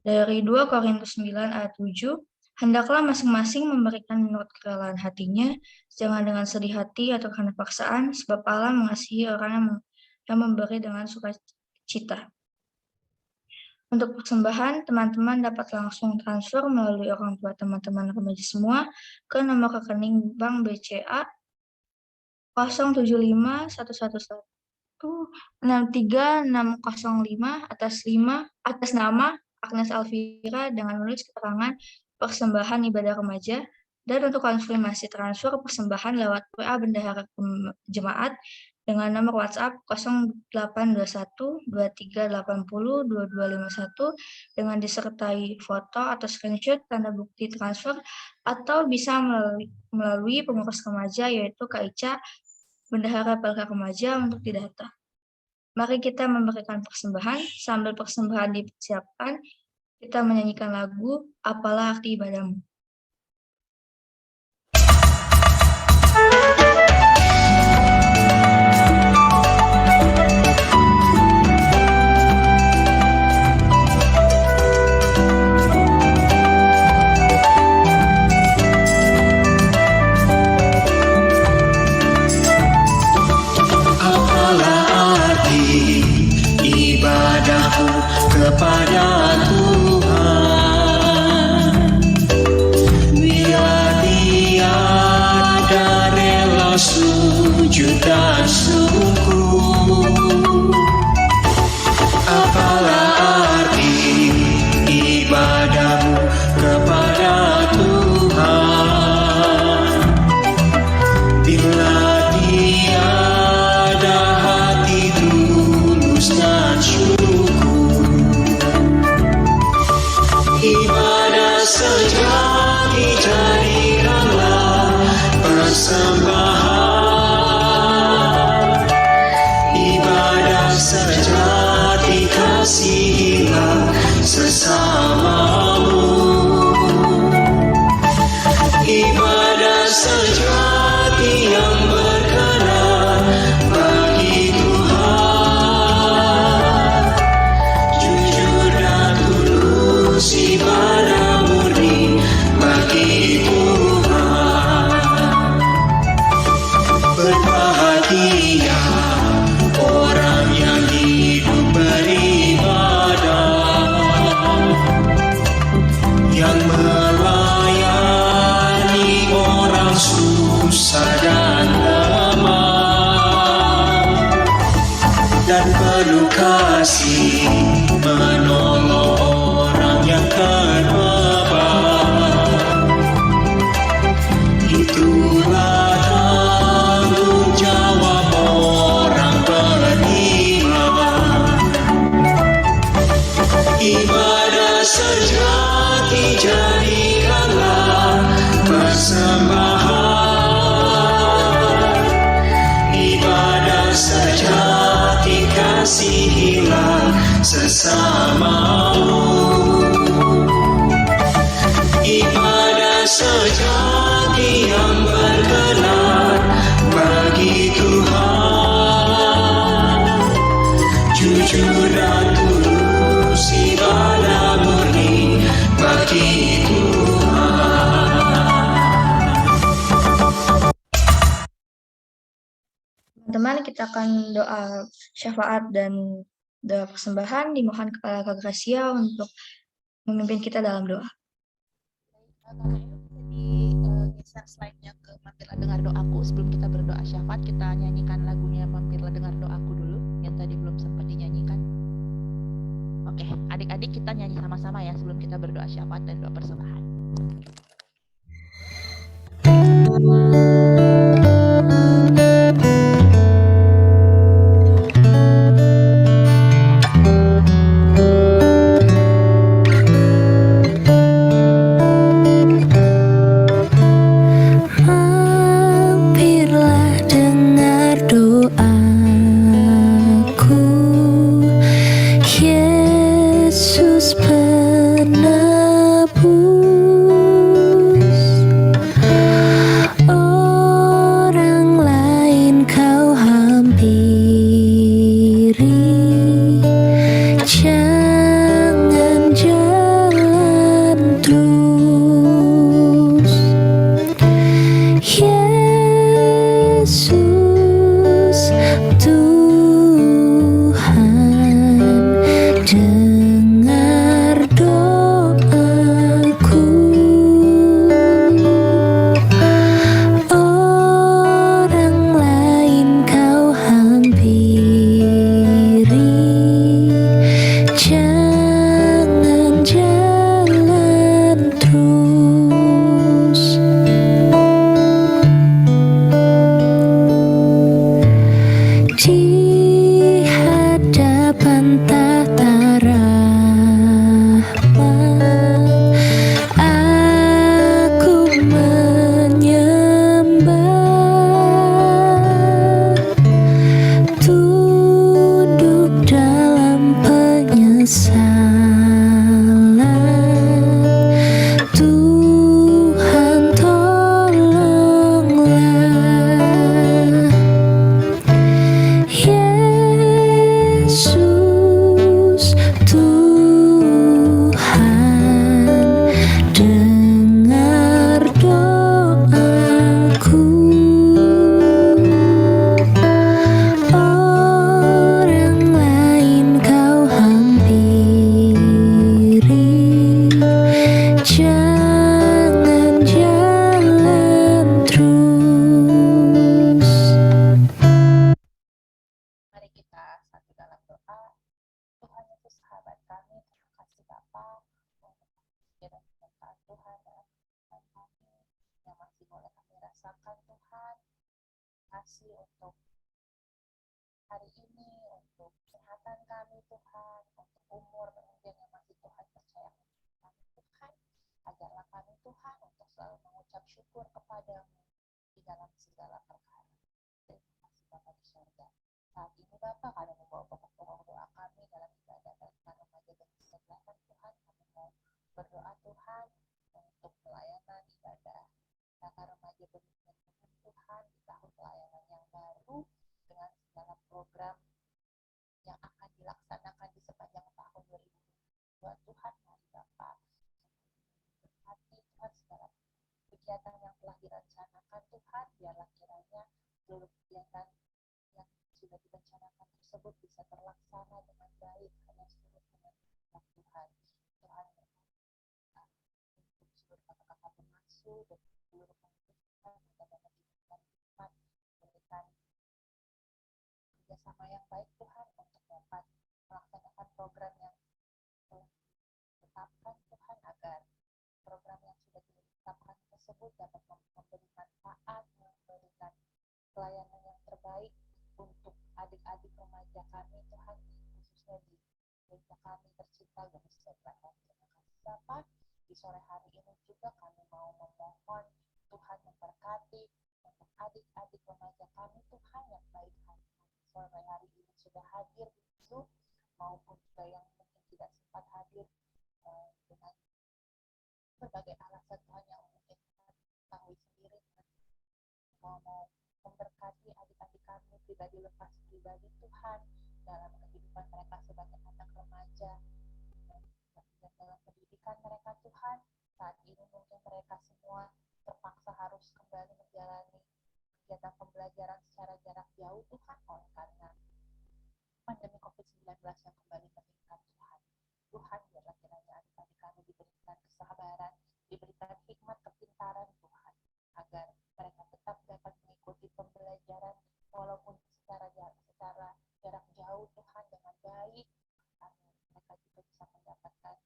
2 Korintus 9 ayat 7, hendaklah masing-masing memberikan menurut kerelaan hatinya, jangan dengan sedih hati atau karena paksaan, sebab Allah mengasihi orang yang memberi dengan sukacita. Untuk persembahan, teman-teman dapat langsung transfer melalui orang tua teman-teman remaja semua ke nomor rekening Bank BCA 07511163605 atas nama Agnes Alvira dengan menulis keterangan persembahan ibadah remaja, dan untuk konfirmasi transfer persembahan lewat WA Bendahara Jemaat dengan nomor WhatsApp 082123802251 dengan disertai foto atau screenshot tanda bukti transfer, atau bisa melalui pengurus remaja yaitu Kak Ica, Bendahara PLK Remaja untuk didata. Mari kita memberikan persembahan. Sambil persembahan dipersiapkan, kita menyanyikan lagu Apalah Arti Ibadahmu. Kepada Tuhan, bila tiada rela sujud dan sungguh, apalah arti ibadahmu kepada Tuhan, bila tiada hati tulus dan syukur. Ibadah sejati jadikanlah persembahan. Ibadah sejati kasihilah sesamamu. Ibadah sejati yang berkenan bagi Tuhan. Jujur dan tulus ibadah murni bagi Tuhan. Berbahagia orang yang hidup beribadah, yang melayani orang susah dan lemah, dan penuh kasih menolong orang yang terbeban. Itulah tanggung jawab orang beriman. Ibadah sejati jadikanlah persembahan. Ibadah sejati kasihilah sesamamu. Ibadah sejati yang berkenan bagi Tuhan. Jujur dan tulus ibadah murni bagi Tuhan. Teman-teman, kita akan doa syafaat dan doa persembahan. Dimohon kepada Kak Gracia untuk memimpin kita dalam doa. Digeser slide-nya ke Mampirlah Dengar Doaku. Sebelum kita berdoa syafaat, kita nyanyikan lagunya Mampirlah Dengar Doaku dulu, yang tadi belum sempat dinyanyikan. Oke, adik-adik kita nyanyi sama-sama ya sebelum kita berdoa syafaat dan doa persembahan. Mampirlah dengar doaku, Yesus penebus. Yesus Tuhan, dengar doaku. Orang lain kau hampiri, jangan jalan terus. Di hadapan tahta rahmat, aku menyembah, tunduk dalam penyesalan. Tuhan tolonglah. Yesus Tuhan, dengar doaku. Orang lain kau hampiri, jangan jalan terus. Mari kita satu dalam doa. Tuhan Yesus sahabat kami, terima kasih Bapa untuk kiranya berkat Tuhan dalam kehidupan kami yang masih boleh kami rasakan Tuhan. Terima kasih untuk hari ini, untuk kesehatan kami Tuhan, untuk umur kemudian yang masih Tuhan percayakan kami Tuhan. Ajarlah kami Tuhan untuk selalu mengucap syukur kepadamu di dalam segala perkara. Terima kasih Bapa di surga. Saat ini Bapak, kami membawa pokok-pokok doa kami dalam ibadah Balkar Remaja dan Kesebelasan Tuhan. Kami mau berdoa Tuhan untuk pelayanan ibadah Balkar Remaja dan Tuhan di tahun pelayanan yang baru dengan segala program yang akan dilaksanakan di sepanjang tahun 2022 Tuhan. Mari Bapak berkati Tuhan segala kegiatan yang telah direncanakan Tuhan, biarlah kiranya seluruh kegiatan yang sudah direncanakan tersebut bisa terlaksana dengan baik karena seluruh dengan Tuhan. Tuhan berkati untuk seluruh kakak-kakak pengasuh dan seluruh pengasuh kita dapat diberikan hikmat, berikan kerjasama yang baik Tuhan untuk dapat melaksanakan program yang telah ditetapkan Tuhan, agar program yang sudah ditetapkan tersebut dapat memberi manfaat, memberikan pelayanan yang terbaik untuk adik-adik remaja kami Tuhan, khususnya di gereja kami tercinta dan Kesebelasan. Terima kasih Bapak. Di sore hari ini juga kami mau memohon Tuhan memberkati untuk adik-adik remaja kami Tuhan yang baik hati. Sore hari ini sudah hadir di Zoom maupun juga yang mungkin tidak sempat hadir dengan berbagai alasan Tuhan yang mungkin kita ketahui sendiri. Mau memberkati adik-adik kami pribadi lepas pribadi Tuhan dalam kehidupan mereka sebagai anak remaja dan dalam pendidikan mereka Tuhan. Saat ini mungkin mereka semua terpaksa harus kembali menjalani kegiatan pembelajaran secara jarak jauh Tuhan, oleh karena pandemi COVID-19 yang kembali meningkat Tuhan. Tuhan, biarlah kiranya adik-adik kami diberikan kesabaran, diberikan hikmat kepintaran Tuhan, agar mereka tetap dapat mengikuti pembelajaran walaupun secara jarak jauh Tuhan dengan baik. Amin. Mereka juga bisa mendapatkan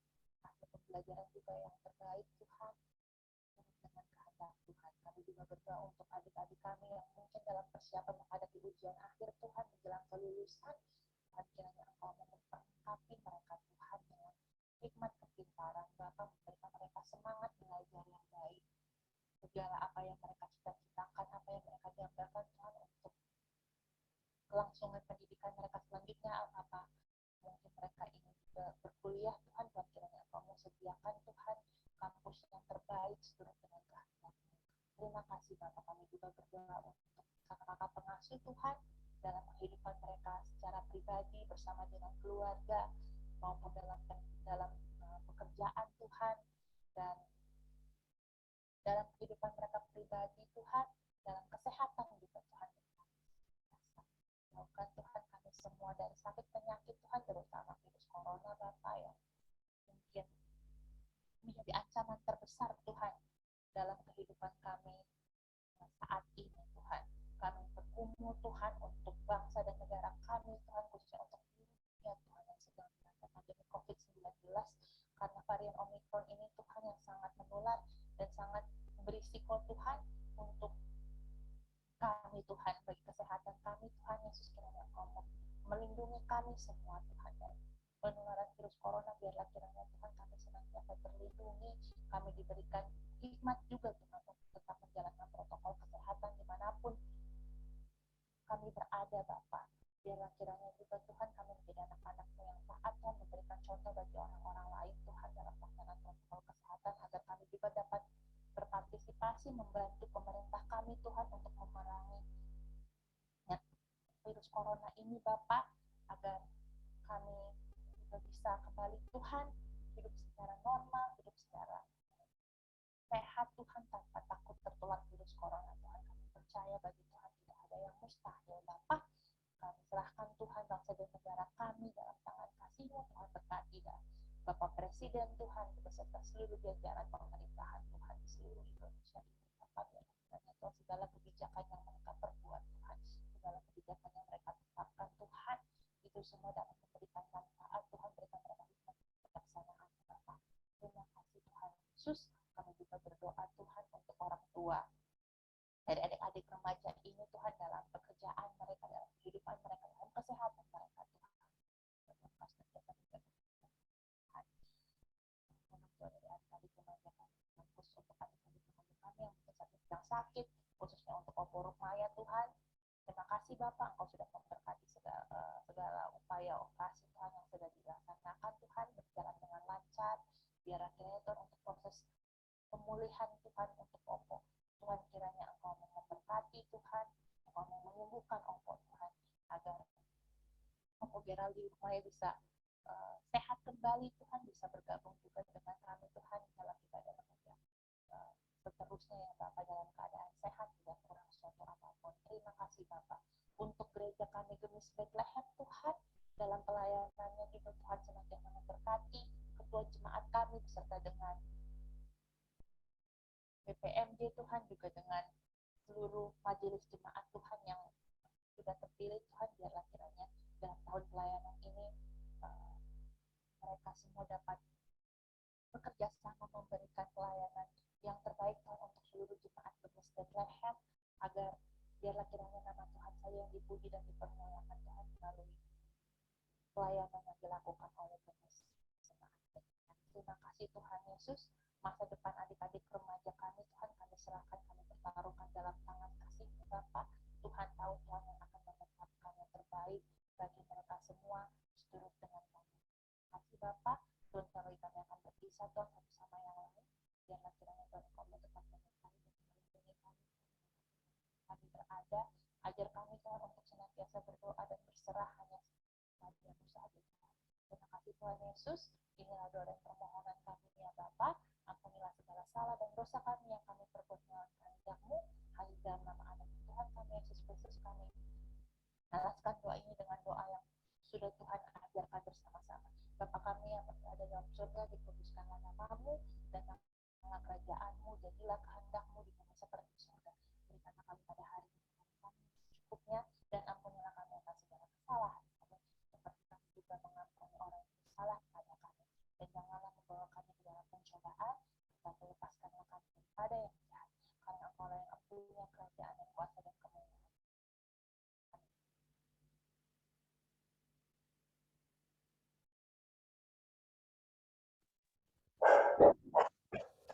hasil pembelajaran juga yang terbaik Tuhan, dengan kehendak Tuhan. Kami juga berdoa untuk adik-adik kami yang mungkin dalam persiapan menghadapi ujian akhir Tuhan menjelang kelulusan. Tuhan, kiranya Engkau memperlengkapi mereka Tuhan dengan hikmat kepintaran, Bapa, memberikan mereka semangat belajar yang baik. Segala apa yang mereka cita-citakan, apa yang mereka dambakan Tuhan untuk kelangsungan pendidikan mereka selanjutnya, apa mungkin mereka ingin juga berkuliah Tuhan, Tuhan kiranya Engkau sediakan Tuhan kampus yang terbaik seturut dengan kehendak-Mu. Terima kasih Bapak. Kami juga berdoa untuk kakak-kakak pengasuh Tuhan dalam kehidupan mereka secara pribadi bersama dengan keluarga maupun dalam pekerjaan Tuhan, dan dalam kehidupan mereka pribadi Tuhan, dalam kesehatan juga Tuhan. semua dari sakit penyakit Tuhan, terutama virus corona Bapak yang mungkin menjadi ancaman terbesar Tuhan dalam kehidupan kami saat ini Tuhan. Kami bergumul Tuhan untuk bangsa dan negara kami Tuhan, khususnya untuk dunia Tuhan yang sedang dilanda pandemi COVID-19 karena varian Omicron ini Tuhan yang sangat menular dan sangat berisiko Tuhan untuk kami Tuhan, bagi kesehatan kami Tuhan Yesus, kiranya Engkau melindungi kami semua Tuhan dari penularan virus corona. Biarlah kiranya Tuhan kami senantiasa terlindungi, kami diberikan hikmat juga Tuhan untuk tetap menjalankan protokol kesehatan dimanapun kami berada Bapak. Biarlah kiranya juga Tuhan kami menjadi anak-anak-Mu yang taat Tuhan, memberikan contoh bagi orang-orang lain Tuhan dalam pelaksanaan protokol kesehatan, agar kami juga dapat berpartisipasi membantu pemerintah kami Tuhan untuk memerangi virus corona ini Bapak, agar kami juga bisa kembali Tuhan hidup secara normal, hidup secara sehat Tuhan, tanpa takut tertular virus corona Tuhan. Kami percaya bagi Tuhan tidak ada yang mustahil Bapak. Kami serahkan Tuhan bangsa dan negara kami dalam tangan kasih-Mu Tuhan, berkati dan Bapak Presiden Tuhan beserta seluruh jajaran pemerintahan Tuhan di seluruh Indonesia ini Bapak. Biarlah Tuhan segala kebijakan yang mereka perbuat Tuhan, segala kebijakan yang mereka tetapkan Tuhan, itu semua dapat memberikan manfaat Tuhan, berikan mereka hikmat kebijaksanaan Bapak. Terima kasih Tuhan Yesus. Kami juga berdoa Tuhan untuk orang tua dari adik-adik remaja ini Tuhan, dalam pekerjaan mereka, dalam kehidupan mereka, dalam kesehatan mereka Tuhan. Dari adik-adik remaja kami, khusus untuk adik-adik remaja kami yang sedang sakit, khususnya untuk Opo Rukmaya Tuhan. Terima kasih Bapak, Engkau sudah memberkati segala upaya operasi Tuhan yang sudah dilaksanakan Tuhan, berjalan dengan lancar. Biar akhirnya Tuhan untuk proses pemulihan Tuhan untuk Opo, Tuhan kiranya Engkau memberkati Tuhan, Engkau menyembuhkan Opo Tuhan, agar Opo Geraldi Rukmaya bisa sehat kembali Tuhan, bisa bergabung juga dengan kami Tuhan dalam ibadah remaja seterusnya ya Bapak, dalam keadaan sehat, tidak kurang suatu apapun. Terima kasih Bapak untuk gereja kami Gemis Bethlehem Tuhan, dalam pelayanannya juga Tuhan senantiasa memberkati ketua jemaat kami beserta dengan BPMJ Tuhan, juga dengan seluruh majelis jemaat Tuhan yang sudah terpilih Tuhan. Biarlah kiranya dalam tahun pelayanan ini mereka semua dapat bekerja sama memberikan pelayanan yang terbaik Tuhan untuk seluruh jemaat Gemis Bethlehem, agar biarlah kiranya nama Tuhan saya yang dipuji dan dipermuliakan Tuhan melalui pelayanan yang dilakukan oleh Gemis Jemaat Bethlehem. Terima kasih Tuhan Yesus. Masa depan adik-adik remaja kami Tuhan, kami serahkan, kami bertaruhkan dalam tangan kasih-Mu Bapak. Tuhan tahu Tuhan yang akan menetapkan yang terbaik bagi mereka semua seturut dengan kami. Terima kasih Bapak. Tuhan kami akan berpisah Tuhan satu sama yang lain. Biarlah kiranya Tuhan Engkau tetap menyertai dan melindungi kami. Kami berada, ajar kami Tuhan untuk senantiasa berdoa dan berserah hanya kepadamu saat ini. Terima kasih Tuhan Yesus. Inilah doa dan permohonan kami ya Bapa. Ampunilah segala salah dan dosa kami yang kami perbuat melawan kehendak-Mu. Hanya dalam nama anak Tuhan kami Yesus Kristus kami balaskan doa ini dengan doa yang sudah Tuhan ajarkan bersama-sama. Bapa kami yang berada dalam surga, dikuduskanlah nama-Mu, datanglah kerajaan-Mu, jadilah kehendak-Mu di bumi seperti di surga. Berikanlah kami pada hari ini kami secukupnya, dan ampunilah kami atas segala kesalahan kami, seperti kami juga mengampuni orang yang bersalah kepada kami. Dan janganlah membawa kami ke dalam pencobaan, tetapi lepaskanlah kami daripada yang jahat. Karena Engkau yang mempunyai kerajaan dan kuasa dan kemuliaan.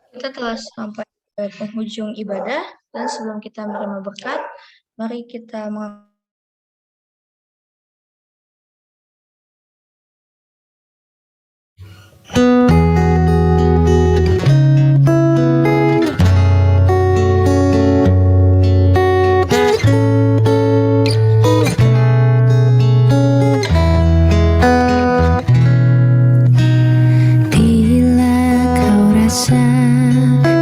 Kita telah sampai ke penghujung ibadah, dan sebelum kita menerima berkat, mari kita Bila kau rasa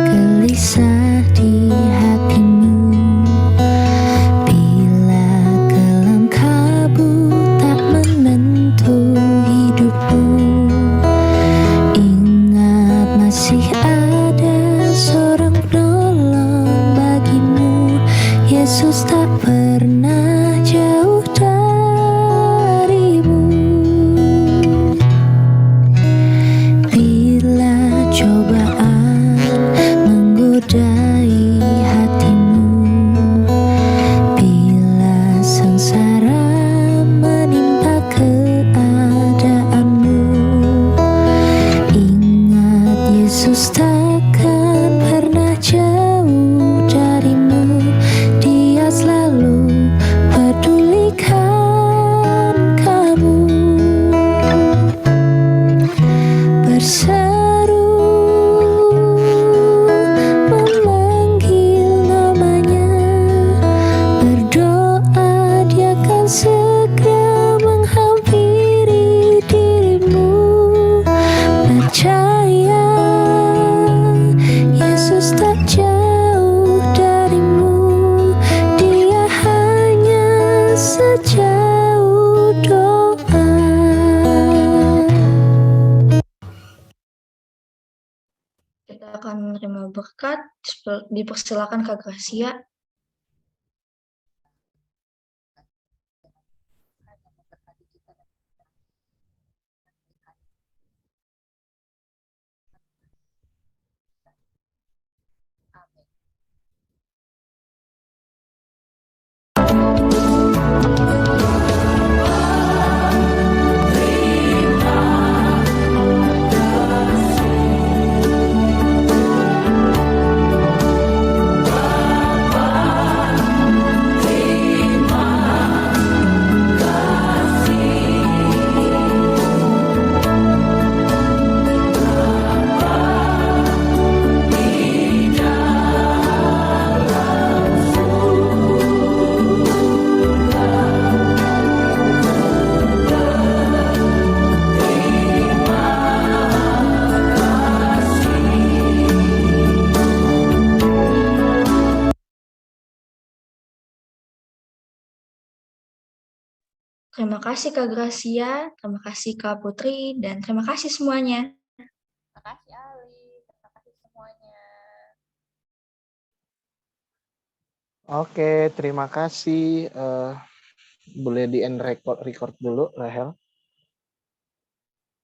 gelisah di hatimu, bila berkat. Dipersilakan Kak Gracia. Terima kasih Kak Gracia, terima kasih Kak Putri, dan terima kasih semuanya. Terima kasih Ali, terima kasih semuanya. Oke, terima kasih. Boleh di end record dulu, Rahel.